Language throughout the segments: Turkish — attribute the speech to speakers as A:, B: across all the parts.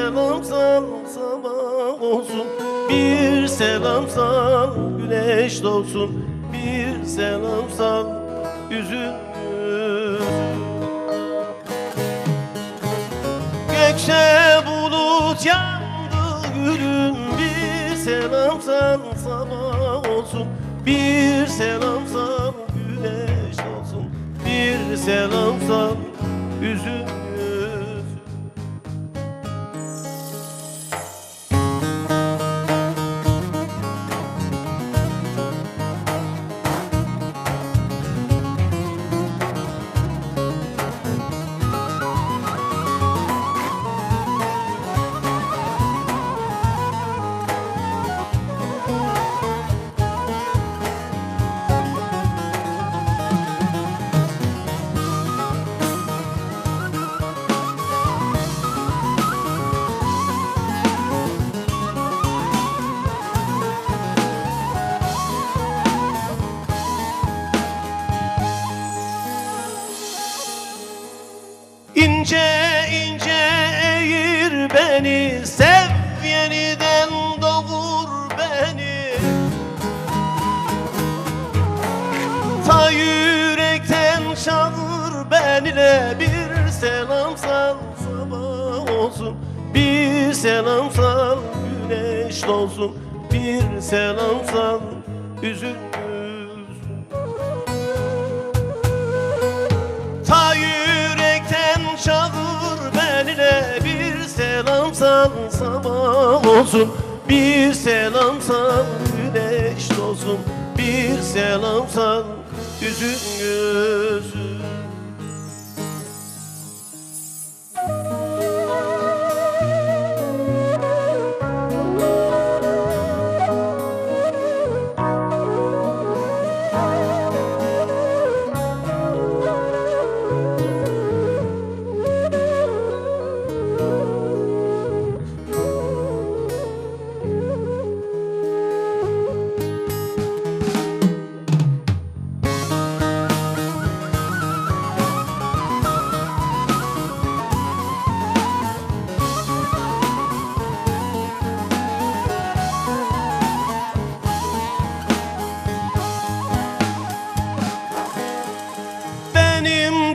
A: selam sal sabah olsun, bir selam sal güneş doğsun, bir selam sal üzülmüş. Gökçe bulut yandı gülüm, bir selam sal sabah olsun, bir selam sal güneş olsun, bir selam sal üzülmüş. İnce ince eğir beni, sev yeniden doğur beni. Ta yürekten çağır benile, bir selam sal sabah olsun, bir selam sal güneş doğsun, bir selam sal üzülmüş. Ta yürekten çağır benile, bir selam sal sabah olsun, bir selam sal güneş doğsun, bir selam sal yüzün gözün.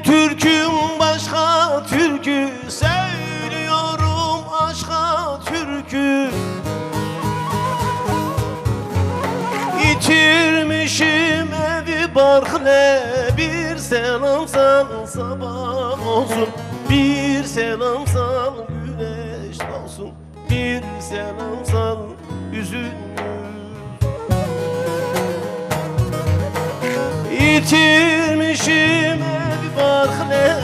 A: Türküm başka türkü, söylüyorum aşka türkü. İtirmişim evi barkle, bir selam sal sabah olsun, bir selam sal güneş doğsun, bir selam sal üzülmüş. İtirmişim barkle,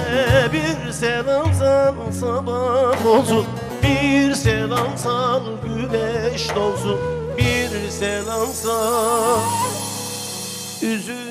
A: bir selam sal sabah olsun, bir selam sal güneş doğsun, bir selam sal üzül.